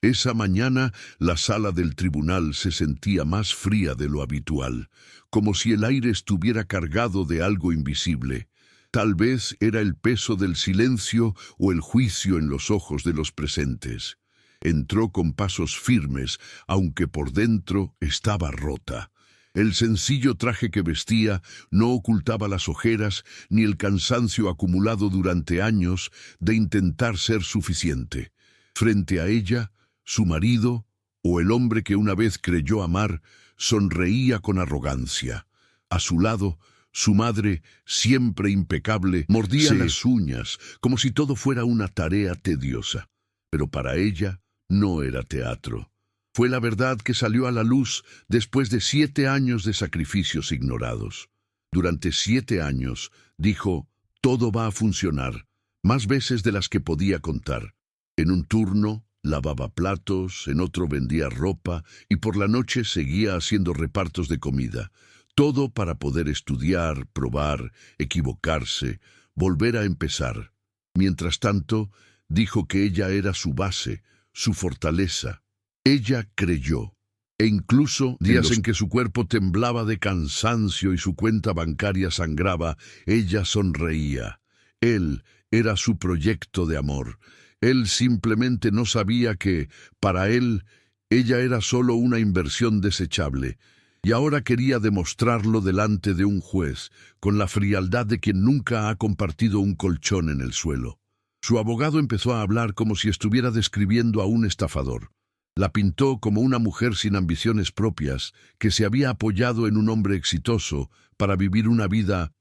Esa mañana la sala del tribunal se sentía más fría de lo habitual, como si el aire estuviera cargado de algo invisible. Tal vez era el peso del silencio o el juicio en los ojos de los presentes. Entró con pasos firmes, aunque por dentro estaba rota. El sencillo traje que vestía no ocultaba las ojeras ni el cansancio acumulado durante años de intentar ser suficiente. Frente a ella, su marido, o el hombre que una vez creyó amar, sonreía con arrogancia. A su lado, su madre, siempre impecable, mordía las uñas, como si todo fuera una tarea tediosa. Pero para ella no era teatro. Fue la verdad que salió a la luz después de 7 años de sacrificios ignorados. Durante 7 años, dijo, todo va a funcionar, más veces de las que podía contar. En un turno, lavaba platos, en otro vendía ropa y por la noche seguía haciendo repartos de comida. Todo para poder estudiar, probar, equivocarse, volver a empezar. Mientras tanto, dijo que ella era su base, su fortaleza. Ella creyó, e incluso días en que su cuerpo temblaba de cansancio y su cuenta bancaria sangraba, ella sonreía. Él era su proyecto de amor. Él simplemente no sabía que, para él, ella era solo una inversión desechable, y ahora quería demostrarlo delante de un juez, con la frialdad de quien nunca ha compartido un colchón en el suelo. Su abogado empezó a hablar como si estuviera describiendo a un estafador. La pintó como una mujer sin ambiciones propias, que se había apoyado en un hombre exitoso para vivir una vida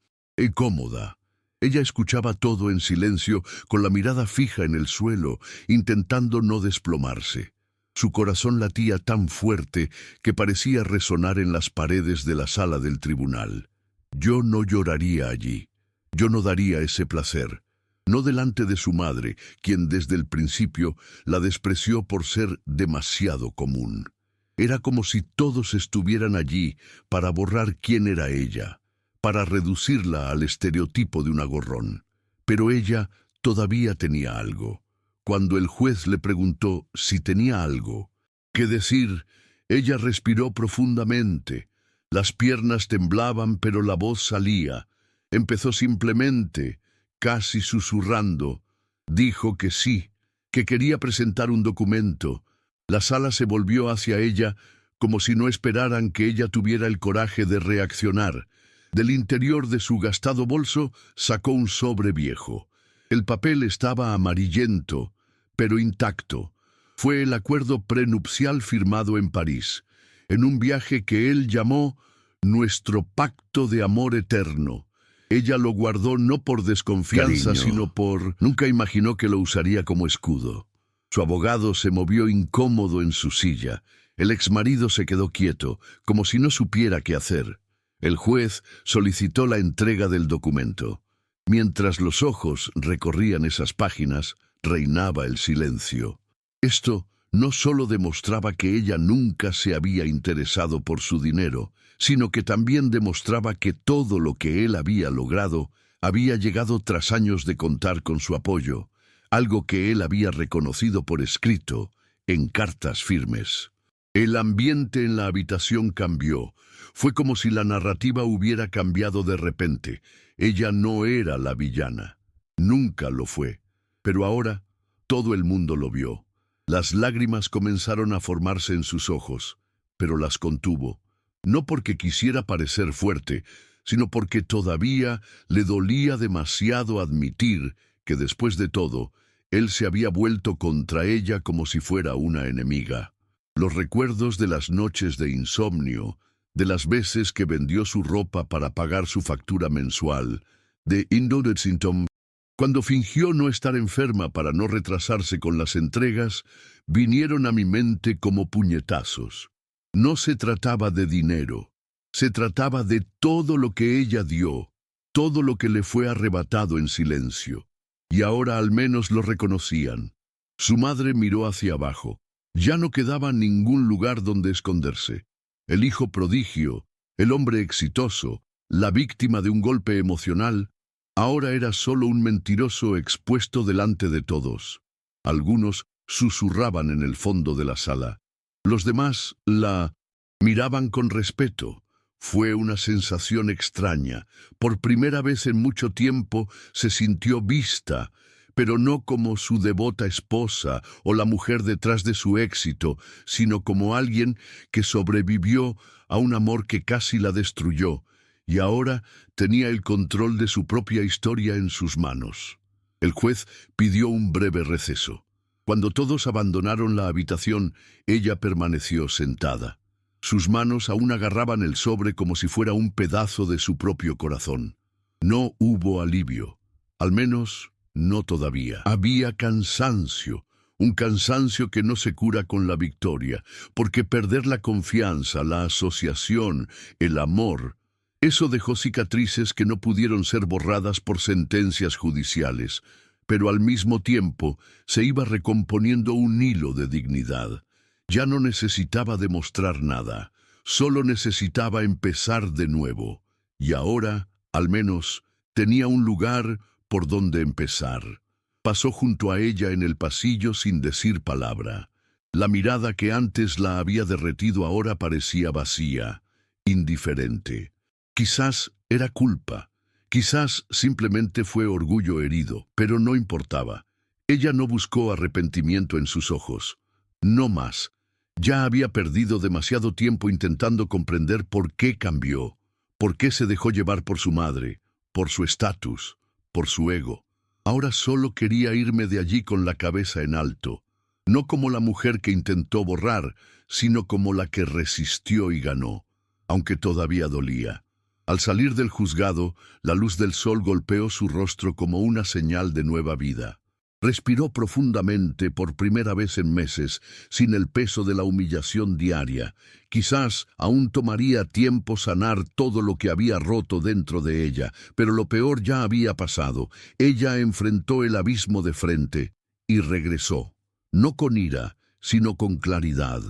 cómoda. Ella escuchaba todo en silencio, con la mirada fija en el suelo, intentando no desplomarse. Su corazón latía tan fuerte que parecía resonar en las paredes de la sala del tribunal. Yo no lloraría allí. Yo no daría ese placer. No delante de su madre, quien desde el principio la despreció por ser demasiado común. Era como si todos estuvieran allí para borrar quién era ella, para reducirla al estereotipo de una gorrón. Pero ella todavía tenía algo. Cuando el juez le preguntó si tenía algo que decir, ella respiró profundamente. Las piernas temblaban, pero la voz salía. Empezó simplemente, casi susurrando. Dijo que sí, que quería presentar un documento. La sala se volvió hacia ella como si no esperaran que ella tuviera el coraje de reaccionar. Del interior de su gastado bolso sacó un sobre viejo. El papel estaba amarillento, pero intacto. Fue el acuerdo prenupcial firmado en París, en un viaje que él llamó nuestro pacto de amor eterno. Ella lo guardó no por desconfianza, Cariño. sino por... Nunca imaginó que lo usaría como escudo. Su abogado se movió incómodo en su silla. El exmarido se quedó quieto, como si no supiera qué hacer. El juez solicitó la entrega del documento. Mientras los ojos recorrían esas páginas, reinaba el silencio. Esto no solo demostraba que ella nunca se había interesado por su dinero, sino que también demostraba que todo lo que él había logrado había llegado tras años de contar con su apoyo, algo que él había reconocido por escrito, en cartas firmes. El ambiente en la habitación cambió. Fue como si la narrativa hubiera cambiado de repente. Ella no era la villana. Nunca lo fue. Pero ahora todo el mundo lo vio. Las lágrimas comenzaron a formarse en sus ojos, pero las contuvo. No porque quisiera parecer fuerte, sino porque todavía le dolía demasiado admitir que después de todo, él se había vuelto contra ella como si fuera una enemiga. Los recuerdos de las noches de insomnio, de las veces que vendió su ropa para pagar su factura mensual, de Indonesintom, cuando fingió no estar enferma para no retrasarse con las entregas, vinieron a mi mente como puñetazos. No se trataba de dinero, se trataba de todo lo que ella dio, todo lo que le fue arrebatado en silencio. Y ahora al menos lo reconocían. Su madre miró hacia abajo. Ya no quedaba ningún lugar donde esconderse. El hijo prodigio, el hombre exitoso, la víctima de un golpe emocional, ahora era solo un mentiroso expuesto delante de todos. Algunos susurraban en el fondo de la sala. Los demás la miraban con respeto. Fue una sensación extraña. Por primera vez en mucho tiempo se sintió vista, pero no como su devota esposa o la mujer detrás de su éxito, sino como alguien que sobrevivió a un amor que casi la destruyó, y ahora tenía el control de su propia historia en sus manos. El juez pidió un breve receso. Cuando todos abandonaron la habitación, ella permaneció sentada. Sus manos aún agarraban el sobre como si fuera un pedazo de su propio corazón. No hubo alivio, al menos no todavía. Había cansancio, un cansancio que no se cura con la victoria, porque perder la confianza, la asociación, el amor, eso dejó cicatrices que no pudieron ser borradas por sentencias judiciales, pero al mismo tiempo se iba recomponiendo un hilo de dignidad. Ya no necesitaba demostrar nada, solo necesitaba empezar de nuevo. Y ahora, al menos, tenía un lugar por donde empezar. Pasó junto a ella en el pasillo sin decir palabra. La mirada que antes la había derretido ahora parecía vacía, indiferente. Quizás era culpa, quizás simplemente fue orgullo herido, pero no importaba. Ella no buscó arrepentimiento en sus ojos. No más. Ya había perdido demasiado tiempo intentando comprender por qué cambió, por qué se dejó llevar por su madre, por su estatus, por su ego. Ahora solo quería irme de allí con la cabeza en alto, no como la mujer que intentó borrar, sino como la que resistió y ganó, aunque todavía dolía. Al salir del juzgado, la luz del sol golpeó su rostro como una señal de nueva vida. Respiró profundamente por primera vez en meses, sin el peso de la humillación diaria. Quizás aún tomaría tiempo sanar todo lo que había roto dentro de ella, pero lo peor ya había pasado. Ella enfrentó el abismo de frente y regresó, no con ira, sino con claridad.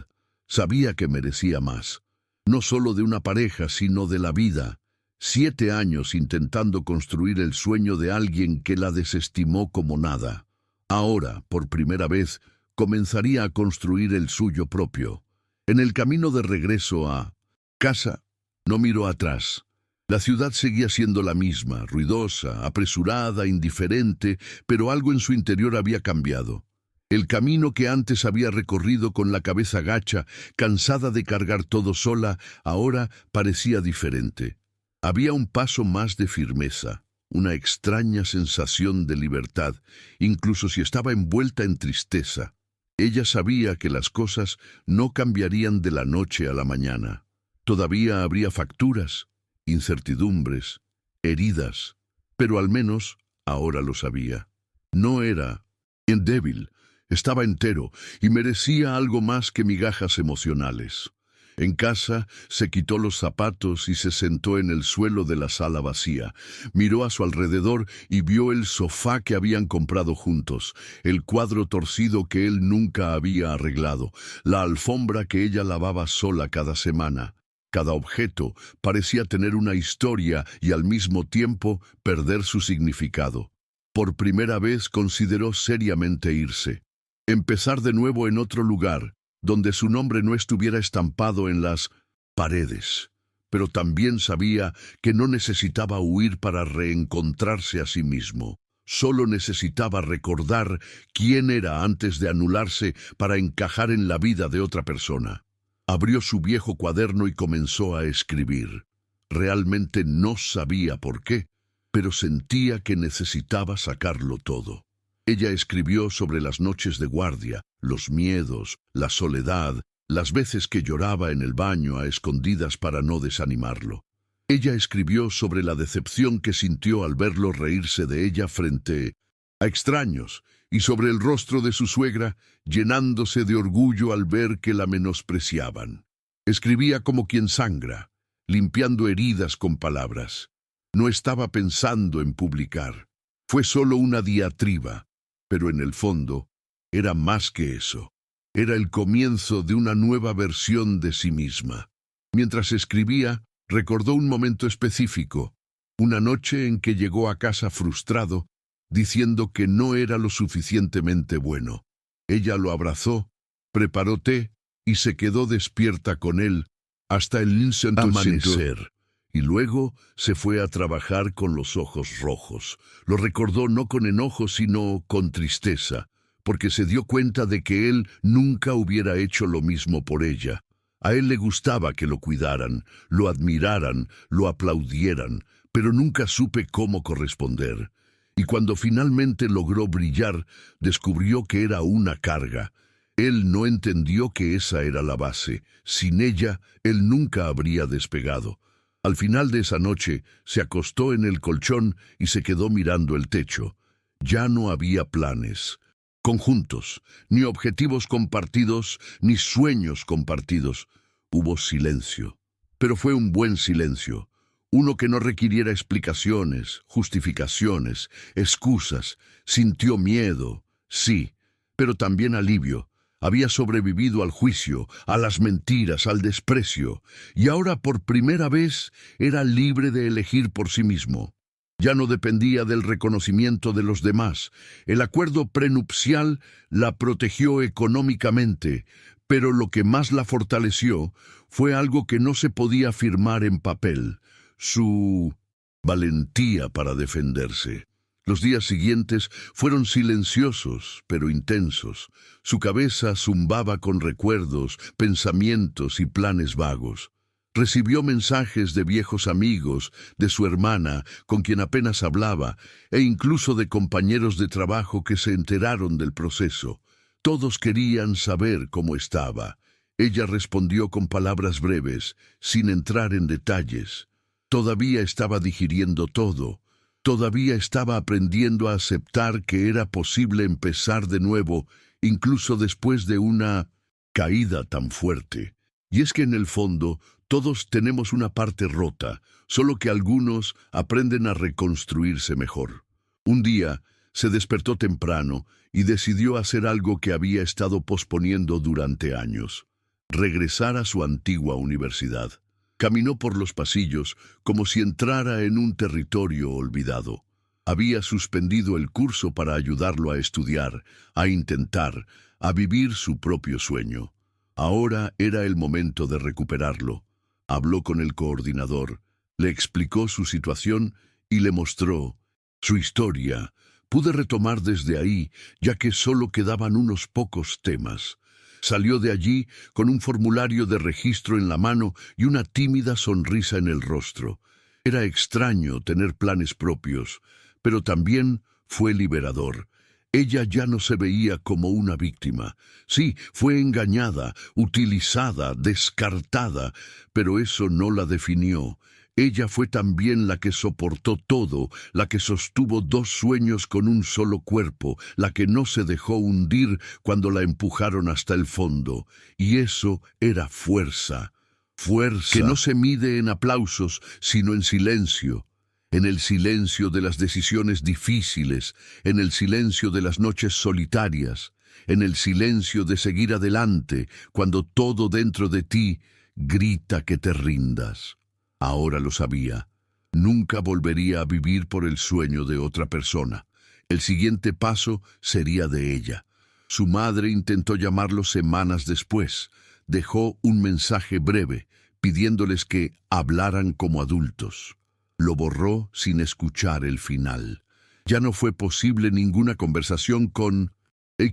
Sabía que merecía más, no solo de una pareja, sino de la vida. 7 años intentando construir el sueño de alguien que la desestimó como nada. Ahora, por primera vez, comenzaría a construir el suyo propio. En el camino de regreso a casa, no miró atrás. La ciudad seguía siendo la misma, ruidosa, apresurada, indiferente, pero algo en su interior había cambiado. El camino que antes había recorrido con la cabeza gacha, cansada de cargar todo sola, ahora parecía diferente. Había un paso más de firmeza. Una extraña sensación de libertad, incluso si estaba envuelta en tristeza. Ella sabía que las cosas no cambiarían de la noche a la mañana. Todavía habría facturas, incertidumbres, heridas, pero al menos ahora lo sabía. No era débil, estaba entero y merecía algo más que migajas emocionales. En casa se quitó los zapatos y se sentó en el suelo de la sala vacía. Miró a su alrededor y vio el sofá que habían comprado juntos, el cuadro torcido que él nunca había arreglado, la alfombra que ella lavaba sola cada semana. Cada objeto parecía tener una historia y al mismo tiempo perder su significado. Por primera vez consideró seriamente irse. Empezar de nuevo en otro lugar, donde su nombre no estuviera estampado en las paredes. Pero también sabía que no necesitaba huir para reencontrarse a sí mismo. Solo necesitaba recordar quién era antes de anularse para encajar en la vida de otra persona. Abrió su viejo cuaderno y comenzó a escribir. Realmente no sabía por qué, pero sentía que necesitaba sacarlo todo. Ella escribió sobre las noches de guardia, los miedos, la soledad, las veces que lloraba en el baño a escondidas para no desanimarlo. Ella escribió sobre la decepción que sintió al verlo reírse de ella frente a extraños y sobre el rostro de su suegra llenándose de orgullo al ver que la menospreciaban. Escribía como quien sangra, limpiando heridas con palabras. No estaba pensando en publicar. Fue solo una diatriba. Pero en el fondo, era más que eso. Era el comienzo de una nueva versión de sí misma. Mientras escribía, recordó un momento específico, una noche en que llegó a casa frustrado, diciendo que no era lo suficientemente bueno. Ella lo abrazó, preparó té y se quedó despierta con él hasta el amanecer. Y luego se fue a trabajar con los ojos rojos. Lo recordó no con enojo, sino con tristeza, porque se dio cuenta de que él nunca hubiera hecho lo mismo por ella. A él le gustaba que lo cuidaran, lo admiraran, lo aplaudieran, pero nunca supe cómo corresponder. Y cuando finalmente logró brillar, descubrió que era una carga. Él no entendió que esa era la base. Sin ella, él nunca habría despegado. Al final de esa noche, se acostó en el colchón y se quedó mirando el techo. Ya no había planes conjuntos, ni objetivos compartidos, ni sueños compartidos. Hubo silencio, pero fue un buen silencio. Uno que no requiriera explicaciones, justificaciones, excusas. Sintió miedo, sí, pero también alivio. Había sobrevivido al juicio, a las mentiras, al desprecio, y ahora por primera vez era libre de elegir por sí mismo. Ya no dependía del reconocimiento de los demás. El acuerdo prenupcial la protegió económicamente, pero lo que más la fortaleció fue algo que no se podía firmar en papel: su valentía para defenderse. Los días siguientes fueron silenciosos, pero intensos. Su cabeza zumbaba con recuerdos, pensamientos y planes vagos. Recibió mensajes de viejos amigos, de su hermana, con quien apenas hablaba, e incluso de compañeros de trabajo que se enteraron del proceso. Todos querían saber cómo estaba. Ella respondió con palabras breves, sin entrar en detalles. Todavía estaba digiriendo todo. Todavía estaba aprendiendo a aceptar que era posible empezar de nuevo, incluso después de una caída tan fuerte. Y es que en el fondo, todos tenemos una parte rota, solo que algunos aprenden a reconstruirse mejor. Un día, se despertó temprano y decidió hacer algo que había estado posponiendo durante años: regresar a su antigua universidad. Caminó por los pasillos como si entrara en un territorio olvidado. Había suspendido el curso para ayudarlo a estudiar, a intentar, a vivir su propio sueño. Ahora era el momento de recuperarlo. Habló con el coordinador, le explicó su situación y le mostró su historia. Pude retomar desde ahí, ya que solo quedaban unos pocos temas. Salió de allí con un formulario de registro en la mano y una tímida sonrisa en el rostro. Era extraño tener planes propios, pero también fue liberador. Ella ya no se veía como una víctima. Sí, fue engañada, utilizada, descartada, pero eso no la definió. Ella fue también la que soportó todo, la que sostuvo 2 sueños con un solo cuerpo, la que no se dejó hundir cuando la empujaron hasta el fondo. Y eso era fuerza. Fuerza que no se mide en aplausos, sino en silencio. En el silencio de las decisiones difíciles, en el silencio de las noches solitarias, en el silencio de seguir adelante cuando todo dentro de ti grita que te rindas. Ahora lo sabía. Nunca volvería a vivir por el sueño de otra persona. El siguiente paso sería de ella. Su madre intentó llamarlo semanas después. Dejó un mensaje breve, pidiéndoles que hablaran como adultos. Lo borró sin escuchar el final. Ya no fue posible ninguna conversación con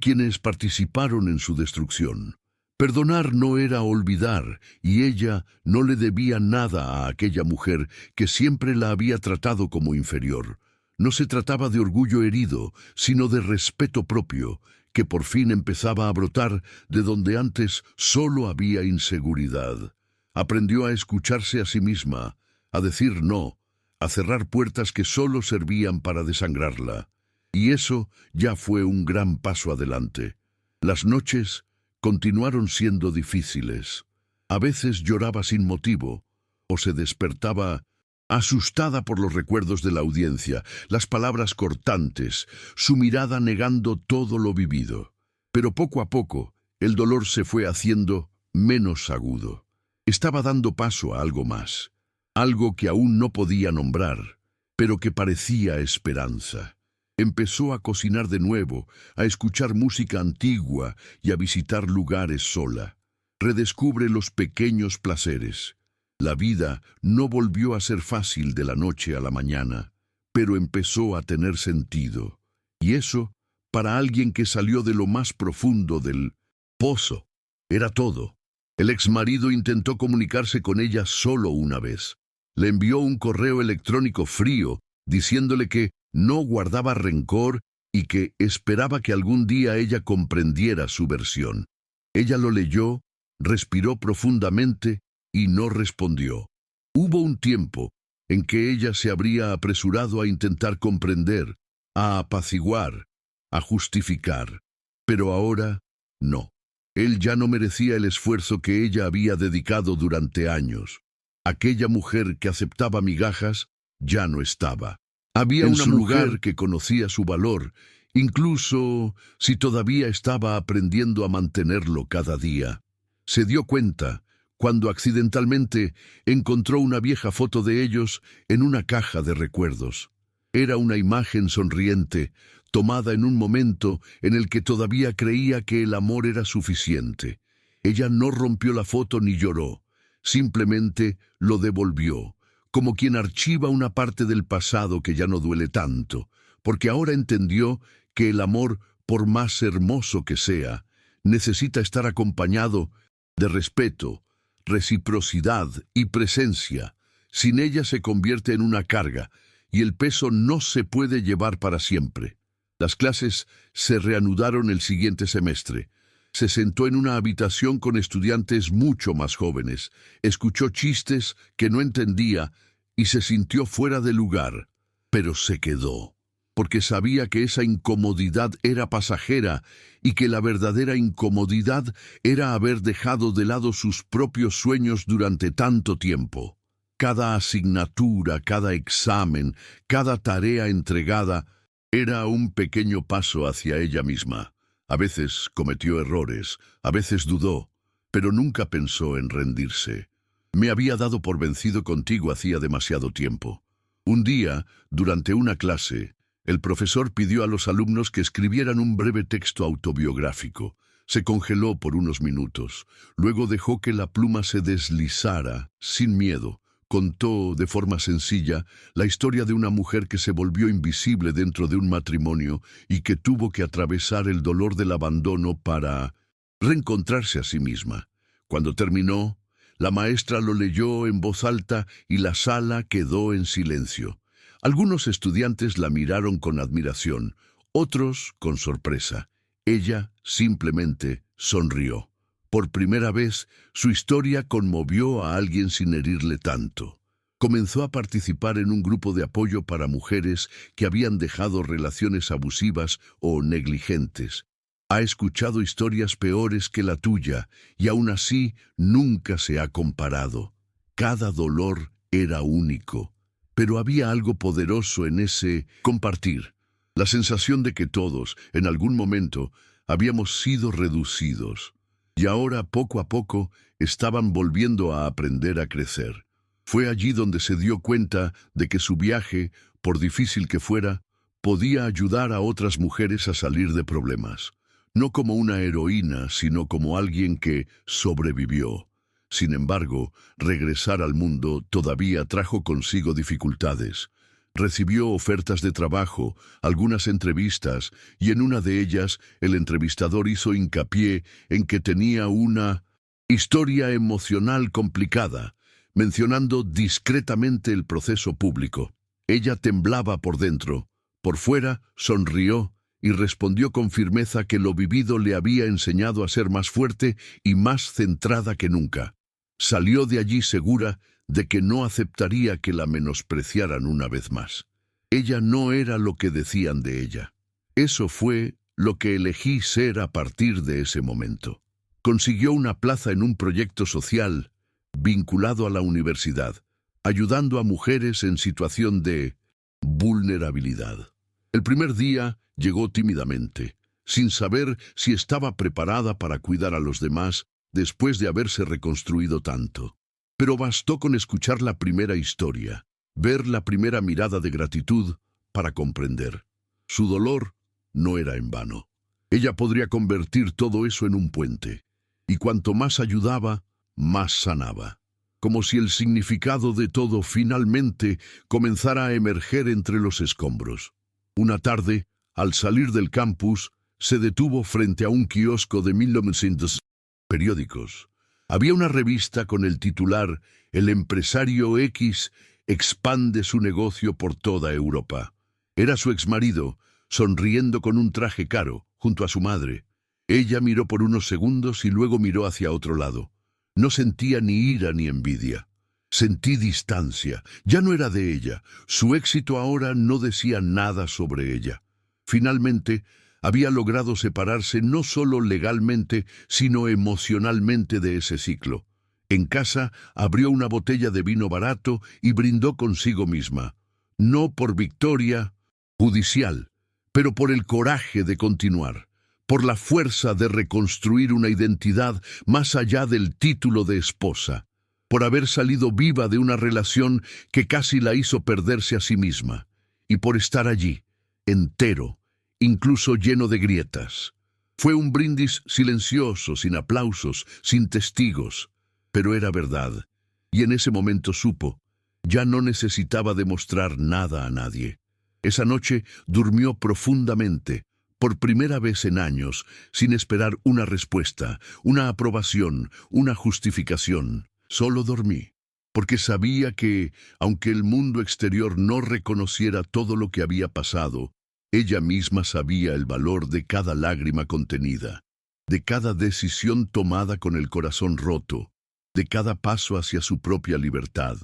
quienes participaron en su destrucción. Perdonar no era olvidar, y ella no le debía nada a aquella mujer que siempre la había tratado como inferior. No se trataba de orgullo herido, sino de respeto propio, que por fin empezaba a brotar de donde antes solo había inseguridad. Aprendió a escucharse a sí misma, a decir no, a cerrar puertas que solo servían para desangrarla. Y eso ya fue un gran paso adelante. Las noches continuaron siendo difíciles. A veces lloraba sin motivo, o se despertaba asustada por los recuerdos de la audiencia, las palabras cortantes, su mirada negando todo lo vivido. Pero poco a poco, el dolor se fue haciendo menos agudo. Estaba dando paso a algo más, algo que aún no podía nombrar, pero que parecía esperanza. Empezó a cocinar de nuevo, a escuchar música antigua y a visitar lugares sola. Redescubre los pequeños placeres. La vida no volvió a ser fácil de la noche a la mañana, pero empezó a tener sentido. Y eso, para alguien que salió de lo más profundo del pozo, era todo. El exmarido intentó comunicarse con ella solo una vez. Le envió un correo electrónico frío, diciéndole que no guardaba rencor y que esperaba que algún día ella comprendiera su versión. Ella lo leyó, respiró profundamente y no respondió. Hubo un tiempo en que ella se habría apresurado a intentar comprender, a apaciguar, a justificar. Pero ahora, no. Él ya no merecía el esfuerzo que ella había dedicado durante años. Aquella mujer que aceptaba migajas ya no estaba. Había una mujer que conocía su valor, incluso si todavía estaba aprendiendo a mantenerlo cada día. Se dio cuenta cuando accidentalmente encontró una vieja foto de ellos en una caja de recuerdos. Era una imagen sonriente, tomada en un momento en el que todavía creía que el amor era suficiente. Ella no rompió la foto ni lloró, simplemente lo devolvió, como quien archiva una parte del pasado que ya no duele tanto, porque ahora entendió que el amor, por más hermoso que sea, necesita estar acompañado de respeto, reciprocidad y presencia. Sin ella se convierte en una carga, y el peso no se puede llevar para siempre. Las clases se reanudaron el siguiente semestre. Se sentó en una habitación con estudiantes mucho más jóvenes, escuchó chistes que no entendía y se sintió fuera de lugar, pero se quedó, porque sabía que esa incomodidad era pasajera y que la verdadera incomodidad era haber dejado de lado sus propios sueños durante tanto tiempo. Cada asignatura, cada examen, cada tarea entregada era un pequeño paso hacia ella misma. A veces cometió errores, a veces dudó, pero nunca pensó en rendirse. Me había dado por vencido contigo hacía demasiado tiempo. Un día, durante una clase, el profesor pidió a los alumnos que escribieran un breve texto autobiográfico. Se congeló por unos minutos. Luego dejó que la pluma se deslizara, sin miedo. Contó, de forma sencilla, la historia de una mujer que se volvió invisible dentro de un matrimonio y que tuvo que atravesar el dolor del abandono para reencontrarse a sí misma. Cuando terminó, la maestra lo leyó en voz alta y la sala quedó en silencio. Algunos estudiantes la miraron con admiración, otros con sorpresa. Ella simplemente sonrió. Por primera vez, su historia conmovió a alguien sin herirle tanto. Comenzó a participar en un grupo de apoyo para mujeres que habían dejado relaciones abusivas o negligentes. Ha escuchado historias peores que la tuya y aún así nunca se ha comparado. Cada dolor era único, pero había algo poderoso en ese compartir. La sensación de que todos, en algún momento, habíamos sido reducidos. Y ahora, poco a poco, estaban volviendo a aprender a crecer. Fue allí donde se dio cuenta de que su viaje, por difícil que fuera, podía ayudar a otras mujeres a salir de problemas. No como una heroína, sino como alguien que sobrevivió. Sin embargo, regresar al mundo todavía trajo consigo dificultades. Recibió ofertas de trabajo, algunas entrevistas, y en una de ellas el entrevistador hizo hincapié en que tenía una historia emocional complicada, mencionando discretamente el proceso público. Ella temblaba por dentro. Por fuera, sonrió y respondió con firmeza que lo vivido le había enseñado a ser más fuerte y más centrada que nunca. Salió de allí segura de que no aceptaría que la menospreciaran una vez más. Ella no era lo que decían de ella. Eso fue lo que elegí ser a partir de ese momento. Consiguió una plaza en un proyecto social vinculado a la universidad, ayudando a mujeres en situación de vulnerabilidad. El primer día llegó tímidamente, sin saber si estaba preparada para cuidar a los demás después de haberse reconstruido tanto. Pero bastó con escuchar la primera historia, ver la primera mirada de gratitud para comprender. Su dolor no era en vano. Ella podría convertir todo eso en un puente, y cuanto más ayudaba, más sanaba. Como si el significado de todo finalmente comenzara a emerger entre los escombros. Una tarde, al salir del campus, se detuvo frente a un kiosco de 1900 periódicos. Había una revista con el titular «El empresario X expande su negocio por toda Europa». Era su exmarido, sonriendo con un traje caro, junto a su madre. Ella miró por unos segundos y luego miró hacia otro lado. No sentía ni ira ni envidia. Sentí distancia. Ya no era de ella. Su éxito ahora no decía nada sobre ella. Finalmente, había logrado separarse no solo legalmente, sino emocionalmente de ese ciclo. En casa, abrió una botella de vino barato y brindó consigo misma. No por victoria judicial, pero por el coraje de continuar. Por la fuerza de reconstruir una identidad más allá del título de esposa, por haber salido viva de una relación que casi la hizo perderse a sí misma, y por estar allí, entero, incluso lleno de grietas. Fue un brindis silencioso, sin aplausos, sin testigos, pero era verdad, y en ese momento supo, ya no necesitaba demostrar nada a nadie. Esa noche durmió profundamente, por primera vez en años, sin esperar una respuesta, una aprobación, una justificación. Solo dormí, porque sabía que, aunque el mundo exterior no reconociera todo lo que había pasado, ella misma sabía el valor de cada lágrima contenida, de cada decisión tomada con el corazón roto, de cada paso hacia su propia libertad.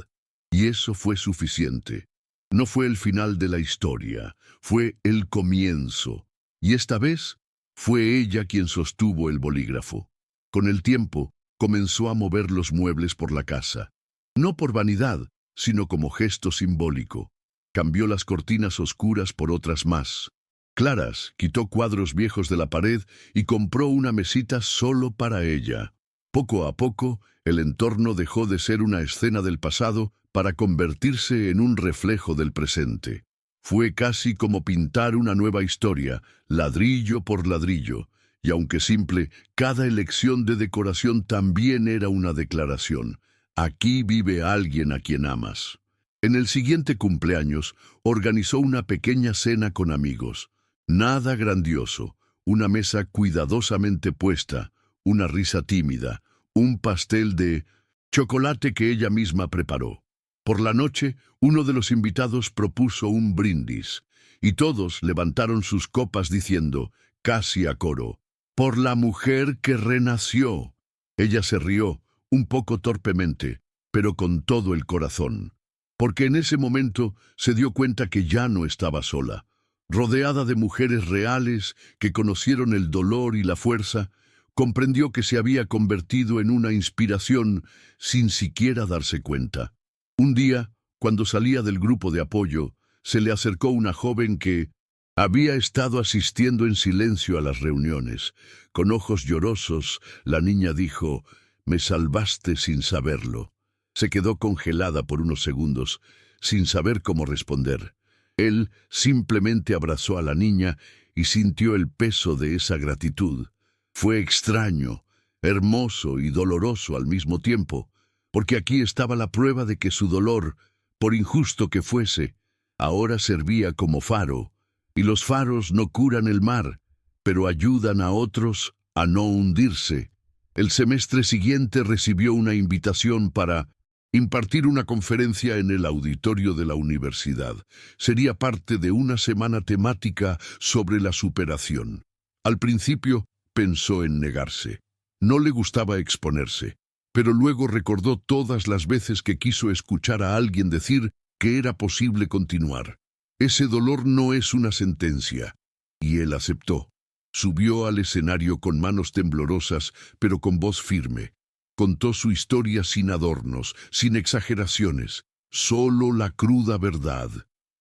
Y eso fue suficiente. No fue el final de la historia, fue el comienzo. Y esta vez fue ella quien sostuvo el bolígrafo. Con el tiempo, comenzó a mover los muebles por la casa. No por vanidad, sino como gesto simbólico. Cambió las cortinas oscuras por otras más claras, quitó cuadros viejos de la pared y compró una mesita solo para ella. Poco a poco, el entorno dejó de ser una escena del pasado para convertirse en un reflejo del presente. Fue casi como pintar una nueva historia, ladrillo por ladrillo, y aunque simple, cada elección de decoración también era una declaración. Aquí vive alguien a quien amas. En el siguiente cumpleaños, organizó una pequeña cena con amigos. Nada grandioso, una mesa cuidadosamente puesta, una risa tímida, un pastel de chocolate que ella misma preparó. Por la noche, uno de los invitados propuso un brindis, y todos levantaron sus copas diciendo, casi a coro, «Por la mujer que renació». Ella se rió, un poco torpemente, pero con todo el corazón, porque en ese momento se dio cuenta que ya no estaba sola. Rodeada de mujeres reales que conocieron el dolor y la fuerza, comprendió que se había convertido en una inspiración sin siquiera darse cuenta. Un día, cuando salía del grupo de apoyo, se le acercó una joven que había estado asistiendo en silencio a las reuniones. Con ojos llorosos, la niña dijo, «Me salvaste sin saberlo». Se quedó congelada por unos segundos, sin saber cómo responder. Él simplemente abrazó a la niña y sintió el peso de esa gratitud. Fue extraño, hermoso y doloroso al mismo tiempo, porque aquí estaba la prueba de que su dolor, por injusto que fuese, ahora servía como faro, y los faros no curan el mar, pero ayudan a otros a no hundirse. El semestre siguiente recibió una invitación para impartir una conferencia en el auditorio de la universidad. Sería parte de una semana temática sobre la superación. Al principio pensó en negarse. No le gustaba exponerse, pero luego recordó todas las veces que quiso escuchar a alguien decir que era posible continuar. Ese dolor no es una sentencia, y él aceptó. Subió al escenario con manos temblorosas, pero con voz firme. Contó su historia sin adornos, sin exageraciones, solo la cruda verdad.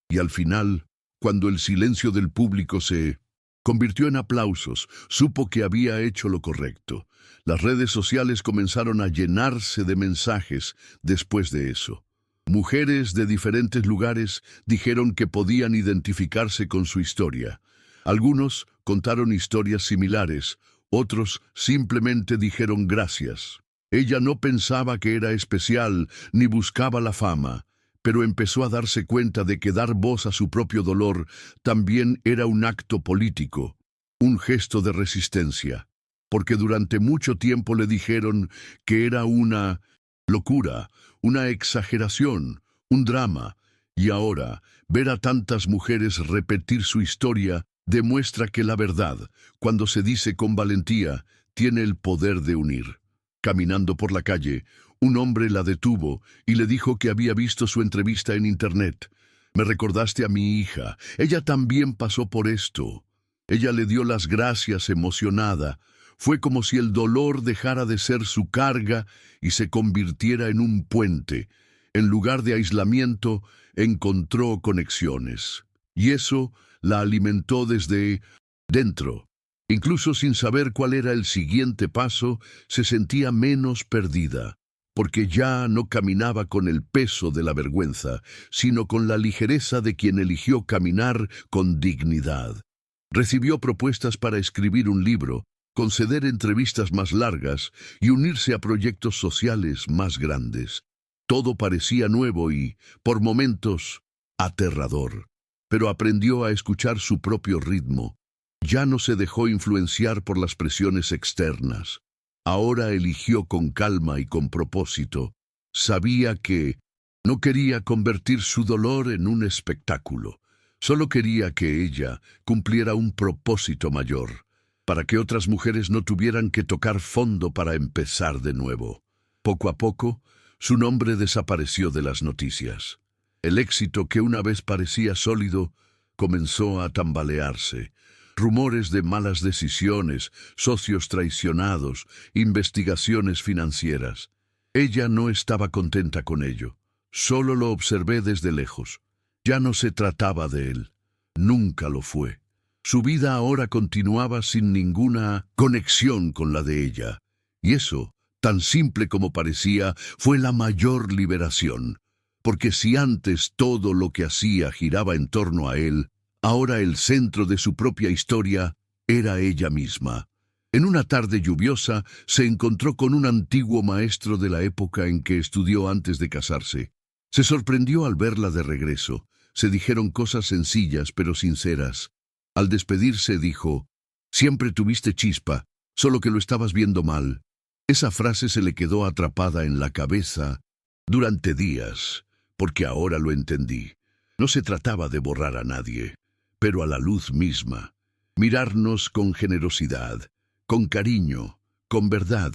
Y al final, cuando el silencio del público se convirtió en aplausos, supo que había hecho lo correcto. Las redes sociales comenzaron a llenarse de mensajes después de eso. Mujeres de diferentes lugares dijeron que podían identificarse con su historia. Algunos contaron historias similares, otros simplemente dijeron gracias. Ella no pensaba que era especial ni buscaba la fama, pero empezó a darse cuenta de que dar voz a su propio dolor también era un acto político, un gesto de resistencia, porque durante mucho tiempo le dijeron que era una locura, una exageración, un drama, y ahora ver a tantas mujeres repetir su historia demuestra que la verdad, cuando se dice con valentía, tiene el poder de unir. Caminando por la calle, un hombre la detuvo y le dijo que había visto su entrevista en internet. Me recordaste a mi hija, ella también pasó por esto. Ella le dio las gracias emocionada. Fue como si el dolor dejara de ser su carga y se convirtiera en un puente. En lugar de aislamiento, encontró conexiones. Y eso la alimentó desde dentro. Incluso sin saber cuál era el siguiente paso, se sentía menos perdida, porque ya no caminaba con el peso de la vergüenza, sino con la ligereza de quien eligió caminar con dignidad. Recibió propuestas para escribir un libro, conceder entrevistas más largas y unirse a proyectos sociales más grandes. Todo parecía nuevo y, por momentos, aterrador. Pero aprendió a escuchar su propio ritmo. Ya no se dejó influenciar por las presiones externas. Ahora eligió con calma y con propósito. Sabía que no quería convertir su dolor en un espectáculo. Solo quería que ella cumpliera un propósito mayor, para que otras mujeres no tuvieran que tocar fondo para empezar de nuevo. Poco a poco, su nombre desapareció de las noticias. El éxito que una vez parecía sólido comenzó a tambalearse. Rumores de malas decisiones, socios traicionados, investigaciones financieras. Ella no estaba contenta con ello. Solo lo observé desde lejos. Ya no se trataba de él. Nunca lo fue. Su vida ahora continuaba sin ninguna conexión con la de ella. Y eso, tan simple como parecía, fue la mayor liberación. Porque si antes todo lo que hacía giraba en torno a él, ahora el centro de su propia historia era ella misma. En una tarde lluviosa se encontró con un antiguo maestro de la época en que estudió antes de casarse. Se sorprendió al verla de regreso. Se dijeron cosas sencillas pero sinceras. Al despedirse dijo: «Siempre tuviste chispa, solo que lo estabas viendo mal». Esa frase se le quedó atrapada en la cabeza durante días, porque ahora lo entendí. No se trataba de borrar a nadie, pero a la luz misma. Mirarnos con generosidad, con cariño, con verdad.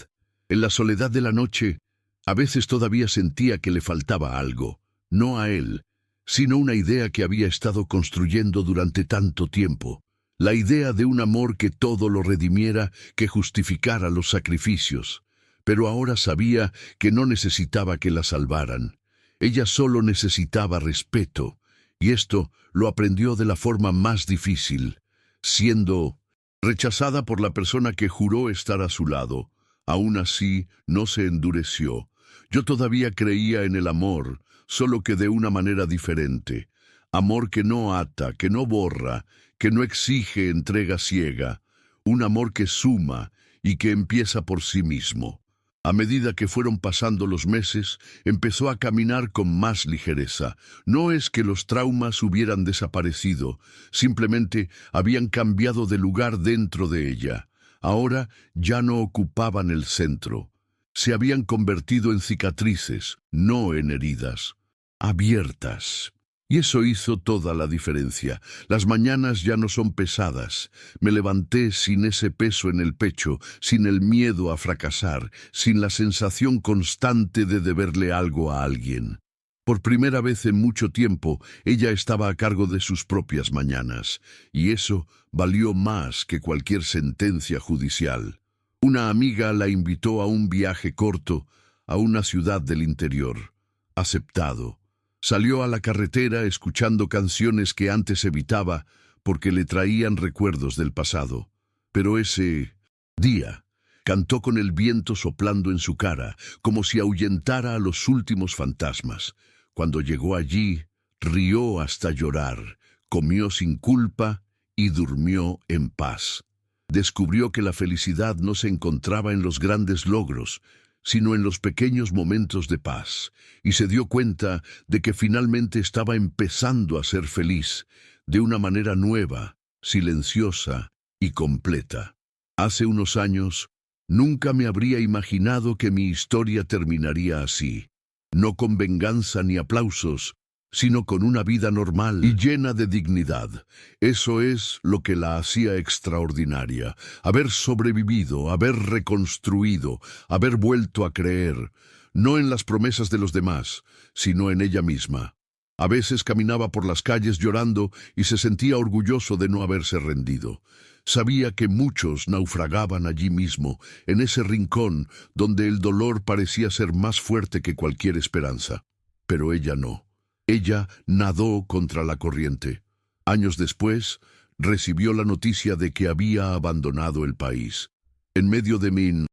En la soledad de la noche, a veces todavía sentía que le faltaba algo, no a él, sino una idea que había estado construyendo durante tanto tiempo. La idea de un amor que todo lo redimiera, que justificara los sacrificios. Pero ahora sabía que no necesitaba que la salvaran. Ella solo necesitaba respeto, y esto lo aprendió de la forma más difícil, siendo rechazada por la persona que juró estar a su lado. Aún así, no se endureció. Yo todavía creía en el amor, solo que de una manera diferente. Amor que no ata, que no borra, que no exige entrega ciega. Un amor que suma y que empieza por sí mismo. A medida que fueron pasando los meses, empezó a caminar con más ligereza. No es que los traumas hubieran desaparecido, simplemente habían cambiado de lugar dentro de ella. Ahora ya no ocupaban el centro. Se habían convertido en cicatrices, no en heridas. Abiertas. Y eso hizo toda la diferencia. Las mañanas ya no son pesadas. Me levanté sin ese peso en el pecho, sin el miedo a fracasar, sin la sensación constante de deberle algo a alguien. Por primera vez en mucho tiempo, ella estaba a cargo de sus propias mañanas, y eso valió más que cualquier sentencia judicial. Una amiga la invitó a un viaje corto a una ciudad del interior. Aceptado. Salió a la carretera escuchando canciones que antes evitaba porque le traían recuerdos del pasado. Pero ese día cantó con el viento soplando en su cara, como si ahuyentara a los últimos fantasmas. Cuando llegó allí, rió hasta llorar, comió sin culpa y durmió en paz. Descubrió que la felicidad no se encontraba en los grandes logros, sino en los pequeños momentos de paz, y se dio cuenta de que finalmente estaba empezando a ser feliz, de una manera nueva, silenciosa y completa. Hace unos años, nunca me habría imaginado que mi historia terminaría así, no con venganza ni aplausos, sino con una vida normal y llena de dignidad. Eso es lo que la hacía extraordinaria, haber sobrevivido, haber reconstruido, haber vuelto a creer, no en las promesas de los demás, sino en ella misma. A veces caminaba por las calles llorando y se sentía orgulloso de no haberse rendido. Sabía que muchos naufragaban allí mismo, en ese rincón donde el dolor parecía ser más fuerte que cualquier esperanza. Pero ella no. Ella nadó contra la corriente. Años después, recibió la noticia de que había abandonado el país. En medio de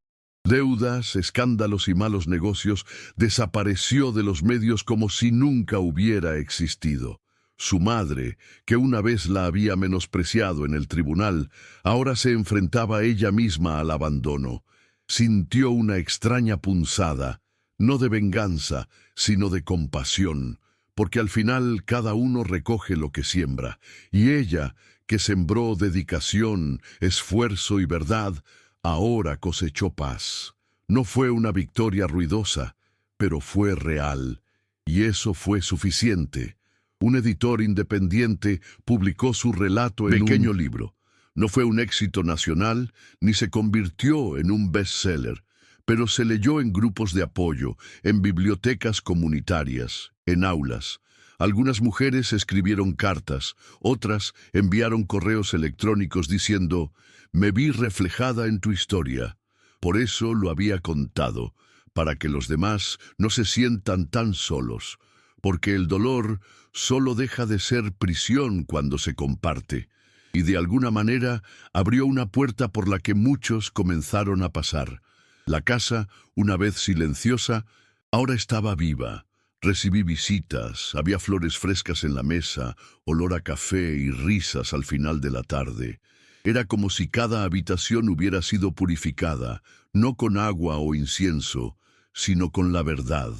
deudas, escándalos y malos negocios, desapareció de los medios como si nunca hubiera existido. Su madre, que una vez la había menospreciado en el tribunal, ahora se enfrentaba ella misma al abandono. Sintió una extraña punzada, no de venganza, sino de compasión, porque al final cada uno recoge lo que siembra, y ella, que sembró dedicación, esfuerzo y verdad, ahora cosechó paz. No fue una victoria ruidosa, pero fue real, y eso fue suficiente. Un editor independiente publicó su relato en un pequeño libro. No fue un éxito nacional, ni se convirtió en un bestseller, pero se leyó en grupos de apoyo, en bibliotecas comunitarias, en aulas. Algunas mujeres escribieron cartas, otras enviaron correos electrónicos diciendo: «Me vi reflejada en tu historia. Por eso lo había contado, para que los demás no se sientan tan solos, porque el dolor solo deja de ser prisión cuando se comparte». Y de alguna manera abrió una puerta por la que muchos comenzaron a pasar. La casa, una vez silenciosa, ahora estaba viva. Recibí visitas, había flores frescas en la mesa, olor a café y risas al final de la tarde. Era como si cada habitación hubiera sido purificada, no con agua o incienso, sino con la verdad,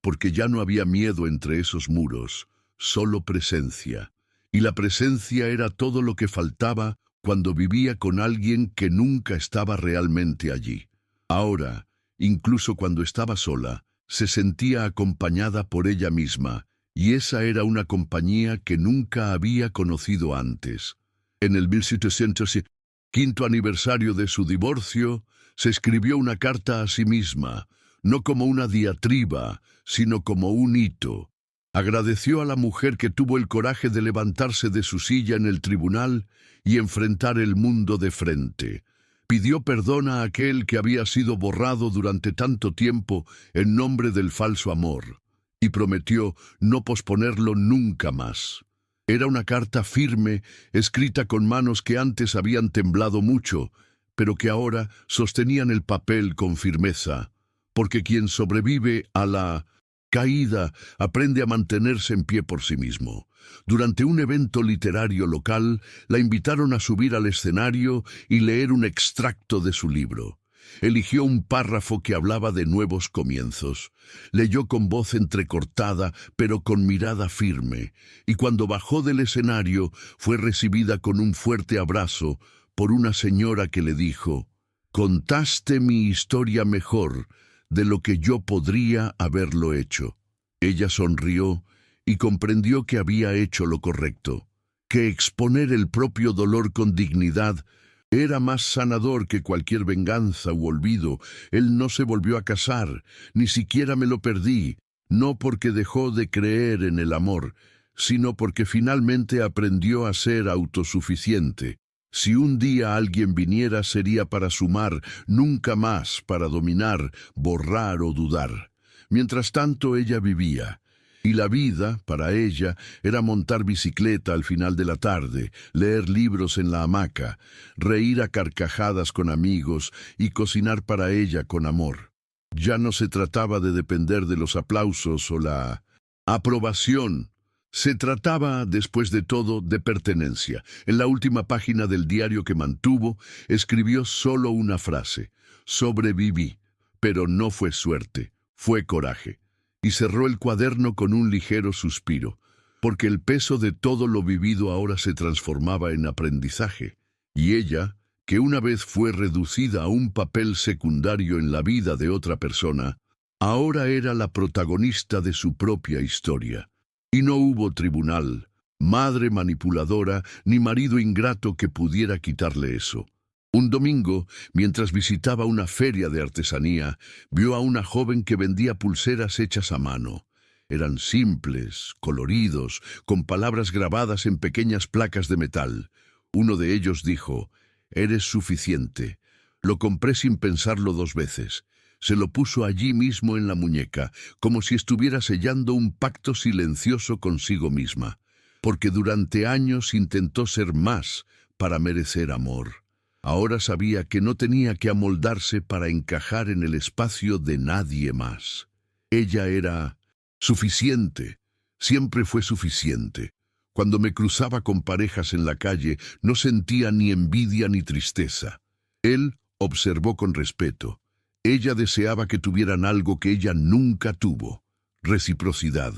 porque ya no había miedo entre esos muros, solo presencia. Y la presencia era todo lo que faltaba cuando vivía con alguien que nunca estaba realmente allí. Ahora, incluso cuando estaba sola, se sentía acompañada por ella misma, y esa era una compañía que nunca había conocido antes. En el 1705 aniversario de su divorcio, se escribió una carta a sí misma, no como una diatriba, sino como un hito. Agradeció a la mujer que tuvo el coraje de levantarse de su silla en el tribunal y enfrentar el mundo de frente. Pidió perdón a aquel que había sido borrado durante tanto tiempo en nombre del falso amor, y prometió no posponerlo nunca más. Era una carta firme, escrita con manos que antes habían temblado mucho, pero que ahora sostenían el papel con firmeza, porque quien sobrevive a la caída aprende a mantenerse en pie por sí mismo. Durante un evento literario local, la invitaron a subir al escenario y leer un extracto de su libro. Eligió un párrafo que hablaba de nuevos comienzos. Leyó con voz entrecortada, pero con mirada firme, y cuando bajó del escenario fue recibida con un fuerte abrazo por una señora que le dijo: «Contaste mi historia mejor de lo que yo podría haberlo hecho». Ella sonrió y comprendió que había hecho lo correcto, que exponer el propio dolor con dignidad era más sanador que cualquier venganza u olvido. Él no se volvió a casar, ni siquiera me lo perdí, no porque dejó de creer en el amor, sino porque finalmente aprendió a ser autosuficiente. Si un día alguien viniera, sería para sumar, nunca más para dominar, borrar o dudar. Mientras tanto, ella vivía. Y la vida, para ella, era montar bicicleta al final de la tarde, leer libros en la hamaca, reír a carcajadas con amigos y cocinar para ella con amor. Ya no se trataba de depender de los aplausos o la Aprobación. Se trataba, después de todo, de pertenencia. En la última página del diario que mantuvo, escribió solo una frase: sobreviví, pero no fue suerte, fue coraje. Y cerró el cuaderno con un ligero suspiro, porque el peso de todo lo vivido ahora se transformaba en aprendizaje. Y ella, que una vez fue reducida a un papel secundario en la vida de otra persona, ahora era la protagonista de su propia historia. Y no hubo tribunal, madre manipuladora, ni marido ingrato que pudiera quitarle eso. Un domingo, mientras visitaba una feria de artesanía, vio a una joven que vendía pulseras hechas a mano. Eran simples, coloridos, con palabras grabadas en pequeñas placas de metal. Uno de ellos dijo: «Eres suficiente». Lo compré sin pensarlo 2 veces. Se lo puso allí mismo en la muñeca, como si estuviera sellando un pacto silencioso consigo misma, porque durante años intentó ser más para merecer amor. Ahora sabía que no tenía que amoldarse para encajar en el espacio de nadie más. Ella era suficiente, siempre fue suficiente. Cuando me cruzaba con parejas en la calle, no sentía ni envidia ni tristeza. Él observó con respeto. Ella deseaba que tuvieran algo que ella nunca tuvo: reciprocidad,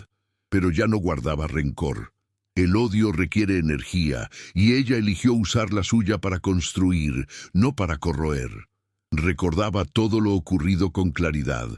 pero ya no guardaba rencor. El odio requiere energía, y ella eligió usar la suya para construir, no para corroer. Recordaba todo lo ocurrido con claridad,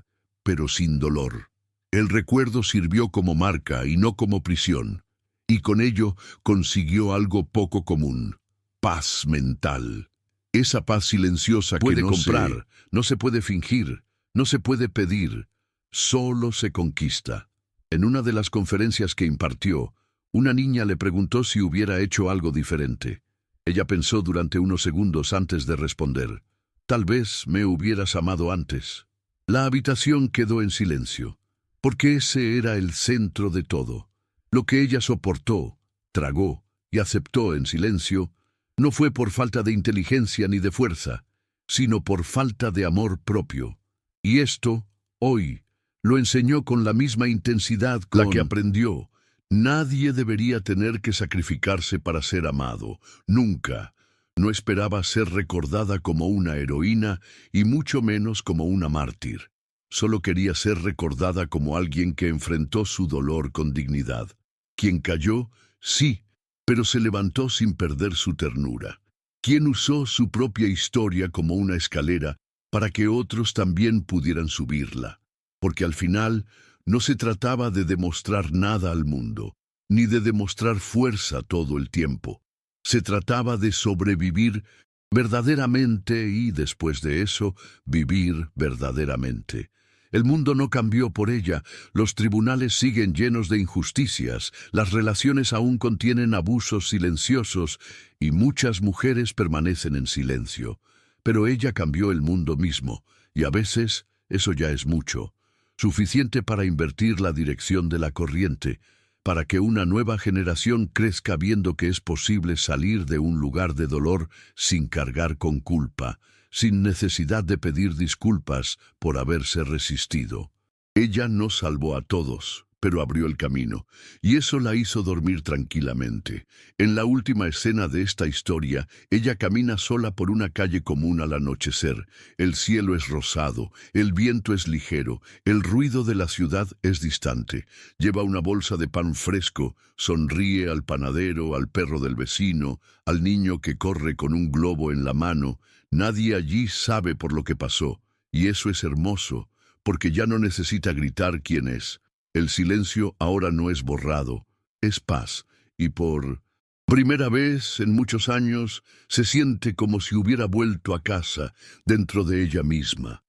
pero sin dolor. El recuerdo sirvió como marca y no como prisión, y con ello consiguió algo poco común: paz mental. Esa paz silenciosa que Puede no comprar, no se puede fingir, no se puede pedir, solo se conquista. En una de las conferencias que impartió, una niña le preguntó si hubiera hecho algo diferente. Ella pensó durante unos segundos antes de responder: «Tal vez me hubieras amado antes». La habitación quedó en silencio, porque ese era el centro de todo. Lo que ella soportó, tragó y aceptó en silencio, no fue por falta de inteligencia ni de fuerza, sino por falta de amor propio. Y esto, hoy, lo enseñó con la misma intensidad con la que aprendió. Nadie debería tener que sacrificarse para ser amado, nunca. No esperaba ser recordada como una heroína y mucho menos como una mártir. Solo quería ser recordada como alguien que enfrentó su dolor con dignidad. Quien cayó, sí, pero se levantó sin perder su ternura. Quien usó su propia historia como una escalera para que otros también pudieran subirla. Porque al final no se trataba de demostrar nada al mundo, ni de demostrar fuerza todo el tiempo. Se trataba de sobrevivir verdaderamente y, después de eso, vivir verdaderamente. El mundo no cambió por ella, los tribunales siguen llenos de injusticias, las relaciones aún contienen abusos silenciosos y muchas mujeres permanecen en silencio. Pero ella cambió el mundo mismo, y a veces eso ya es mucho, suficiente para invertir la dirección de la corriente, para que una nueva generación crezca viendo que es posible salir de un lugar de dolor sin cargar con culpa, sin necesidad de pedir disculpas por haberse resistido. Ella no salvó a todos, pero abrió el camino, y eso la hizo dormir tranquilamente. En la última escena de esta historia, ella camina sola por una calle común al anochecer. El cielo es rosado, el viento es ligero, el ruido de la ciudad es distante. Lleva una bolsa de pan fresco, sonríe al panadero, al perro del vecino, al niño que corre con un globo en la mano. Nadie allí sabe por lo que pasó, y eso es hermoso, porque ya no necesita gritar quién es. El silencio ahora no es borrado, es paz, y por primera vez en muchos años se siente como si hubiera vuelto a casa dentro de ella misma.